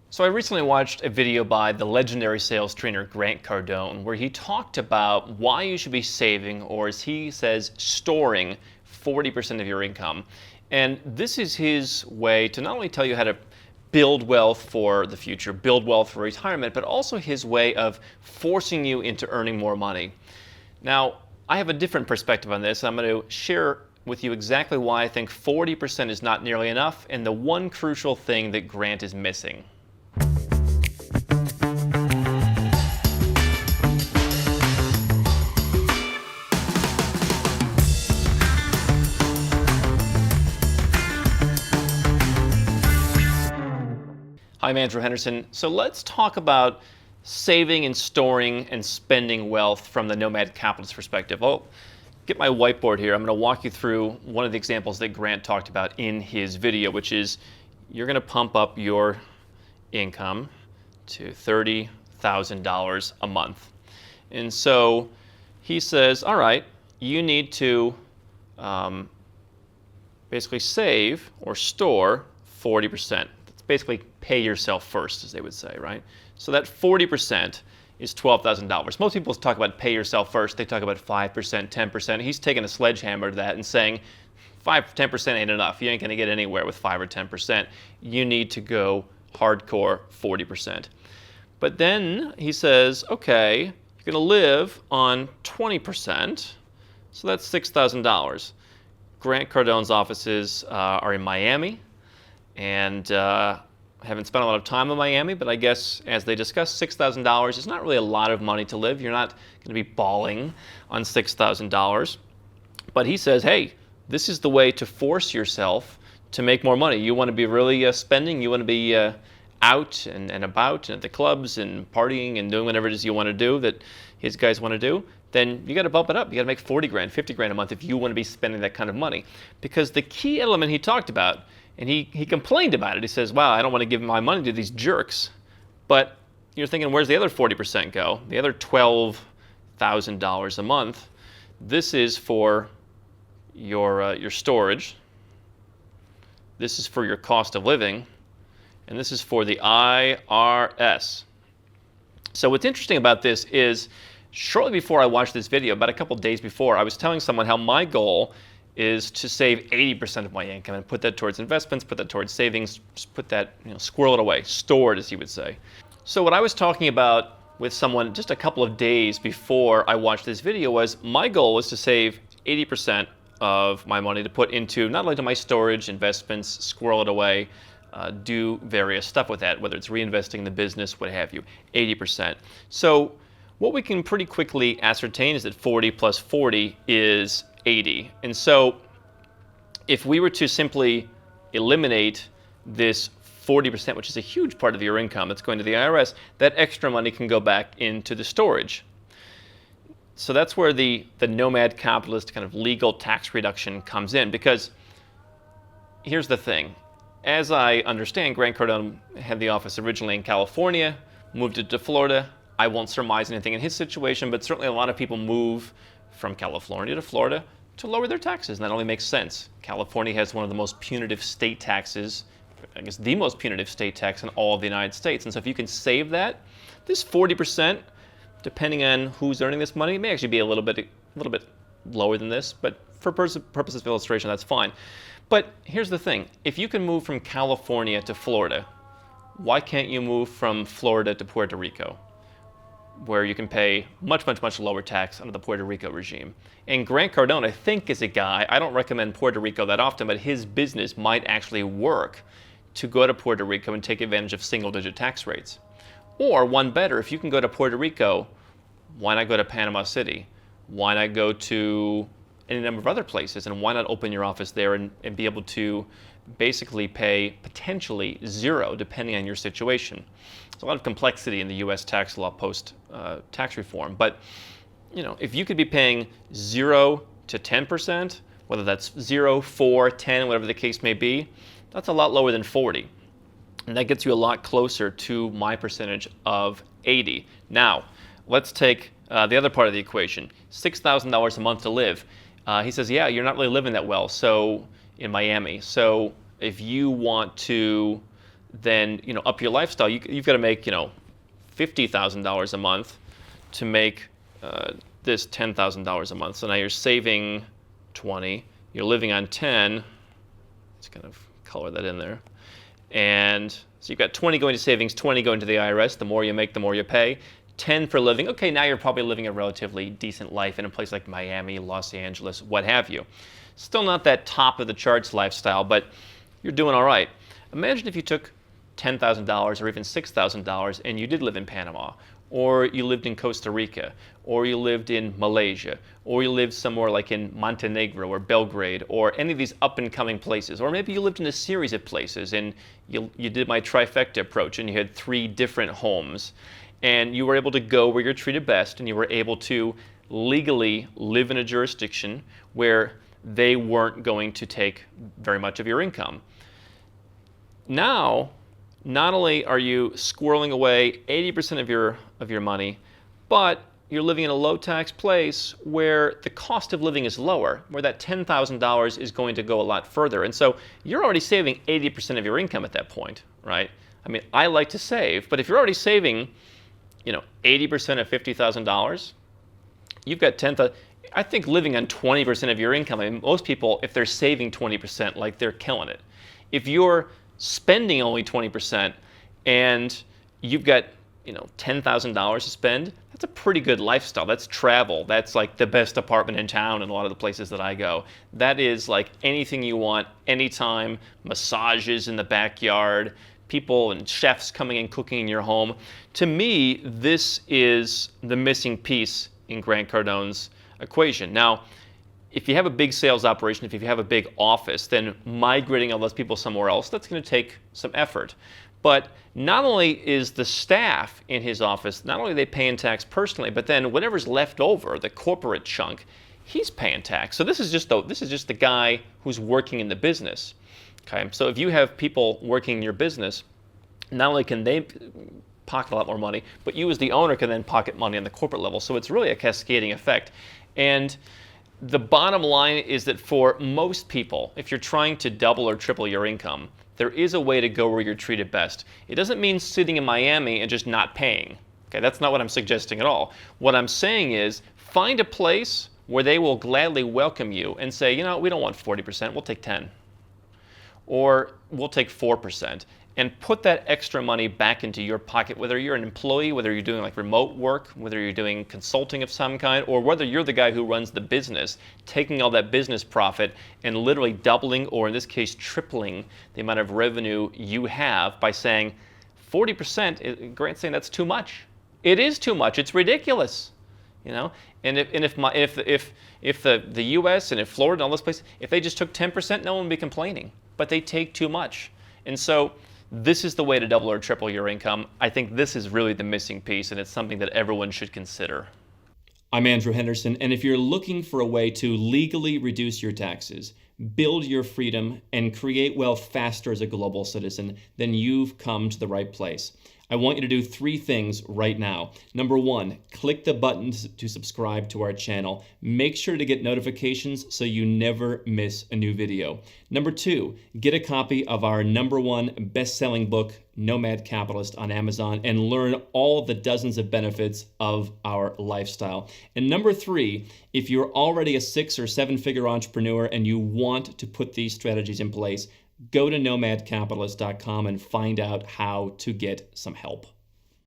So I recently watched a video by the legendary sales trainer Grant Cardone where he talked about why you should be saving, or as he says, storing 40% of your income. And this is his way to not only tell you how to build wealth for the future, build wealth for retirement, but also his way of forcing you into earning more money. Now, I have a different perspective on this. I'm going to share with you exactly why I think 40% is not nearly enough and the one crucial thing that Grant is missing. Hi, I'm Andrew Henderson. So let's talk about saving and storing and spending wealth from the Nomad Capitalist perspective. I'll get my whiteboard here. I'm going to walk you through one of the examples that Grant talked about in his video, which is you're going to pump up your income to $30,000 a month. And so he says, all right, you need to basically save or store 40%. Basically pay yourself first, as they would say, right? So that 40% is $12,000. Most people talk about pay yourself first. They talk about 5%, 10%. He's taking a sledgehammer to that and saying 5, 10% ain't enough. You ain't going to get anywhere with 5 or 10%. You need to go hardcore 40%. But then he says, okay, you're going to live on 20%. So that's $6,000. Grant Cardone's offices are in Miami. And I haven't spent a lot of time in Miami, but I guess as they discussed, $6,000 is not really a lot of money to live. You're not going to be balling on $6,000. But he says, hey, this is the way to force yourself to make more money. You want to be really spending, you want to be out and about and at the clubs and partying and doing whatever it is you want to do that his guys want to do, then you got to bump it up. You got to make 40 grand, 50 grand a month if you want to be spending that kind of money. Because the key element he talked about, and he complained about it. He says, wow, I don't want to give my money to these jerks. But you're thinking, where's the other 40% go? The other $12,000 a month. This is for your storage. This is for your cost of living. And this is for the IRS. So what's interesting about this is shortly before I watched this video, about a couple days before, I was telling someone how my goal is to save 80% of my income and put that towards investments, put that towards savings, just put that, squirrel it away, store it, as you would say. So what I was talking about with someone just a couple of days before I watched this video was my goal was to save 80% of my money to put into not only to my storage, investments, squirrel it away, do various stuff with that, whether it's reinvesting in the business, what have you, 80%. So what we can pretty quickly ascertain is that 40 plus 40 is 80. And so if we were to simply eliminate this 40%, which is a huge part of your income that's going to the IRS, that extra money can go back into the storage. So that's where the Nomad Capitalist kind of legal tax reduction comes in, because here's the thing. As I understand, Grant Cardone had the office originally in California, moved it to Florida. I won't surmise anything in his situation, but certainly a lot of people move from California to Florida to lower their taxes, and that only makes sense. California has one of the most punitive state taxes, I guess the most punitive state tax in all of the United States. And so if you can save that, this 40%, depending on who's earning this money, it may actually be a little bit lower than this, but for purposes of illustration, that's fine. But here's the thing. If you can move from California to Florida, why can't you move from Florida to Puerto Rico, where you can pay much, much, much lower tax under the Puerto Rico regime? And Grant Cardone, I think, is a guy, I don't recommend Puerto Rico that often, but his business might actually work to go to Puerto Rico and take advantage of single-digit tax rates. Or one better, if you can go to Puerto Rico, why not go to Panama City? Why not go to any number of other places? And why not open your office there and be able to basically pay potentially zero, depending on your situation? There's a lot of complexity in the U.S. tax law post tax reform, but if you could be paying 0 to 10%, whether that's 0, 4, 10, whatever the case may be, that's a lot lower than 40. And that gets you a lot closer to my percentage of 80. Now, let's take the other part of the equation, $6,000 a month to live. He says, yeah, you're not really living that well in Miami. So if you want to then up your lifestyle. You've got to make $50,000 a month to make this $10,000 a month. So now you're saving 20, you're living on 10. Let's kind of color that in there. And so you've got 20 going to savings, 20 going to the IRS. The more you make, the more you pay. 10 for living. Okay, now you're probably living a relatively decent life in a place like Miami, Los Angeles, what have you. Still not that top of the charts lifestyle, but you're doing all right. Imagine if you took $10,000 or even $6,000 and you did live in Panama, or you lived in Costa Rica, or you lived in Malaysia, or you lived somewhere like in Montenegro or Belgrade, or any of these up-and-coming places. Or maybe you lived in a series of places and you did my trifecta approach and you had 3 different homes. And you were able to go where you're treated best, and you were able to legally live in a jurisdiction where they weren't going to take very much of your income. Now, not only are you squirreling away 80% of your money, but you're living in a low-tax place where the cost of living is lower, where that $10,000 is going to go a lot further. And so you're already saving 80% of your income at that point, right? I mean, I like to save, but if you're already saving 80% of $50,000, you've got 10,000. I think living on 20% of your income, I mean, most people, if they're saving 20%, like they're killing it. If you're spending only 20% and you've got $10,000 to spend, that's a pretty good lifestyle. That's travel. That's like the best apartment in town in a lot of the places that I go. That is like anything you want, anytime, massages in the backyard, people and chefs coming and cooking in your home. To me, this is the missing piece in Grant Cardone's equation. Now, if you have a big sales operation, if you have a big office, then migrating all those people somewhere else, that's going to take some effort. But not only is the staff in his office, not only are they paying tax personally, but then whatever's left over, the corporate chunk, he's paying tax. So this is just the guy who's working in the business. Okay, so if you have people working in your business, not only can they pocket a lot more money, but you as the owner can then pocket money on the corporate level. So it's really a cascading effect. And the bottom line is that for most people, if you're trying to double or triple your income, there is a way to go where you're treated best. It doesn't mean sitting in Miami and just not paying. Okay, that's not what I'm suggesting at all. What I'm saying is find a place where they will gladly welcome you and say, we don't want 40%, we'll take 10. Or we'll take 4%, and put that extra money back into your pocket, whether you're an employee, whether you're doing like remote work, whether you're doing consulting of some kind, or whether you're the guy who runs the business, taking all that business profit and literally doubling, or in this case, tripling the amount of revenue you have by saying 40%, Grant's saying that's too much. It is too much. It's ridiculous. And if the U.S. and if Florida and all those places, if they just took 10%, no one would be complaining. But they take too much. And so this is the way to double or triple your income. I think this is really the missing piece, and it's something that everyone should consider. I'm Andrew Henderson, and if you're looking for a way to legally reduce your taxes, build your freedom, and create wealth faster as a global citizen, then you've come to the right place. I want you to do 3 things right now. Number 1, click the button to subscribe to our channel. Make sure to get notifications so you never miss a new video. Number 2, get a copy of our #1 best-selling book, Nomad Capitalist, on Amazon, and learn all the dozens of benefits of our lifestyle. And number 3, if you're already a 6- or 7-figure entrepreneur and you want to put these strategies in place, go to nomadcapitalist.com and find out how to get some help.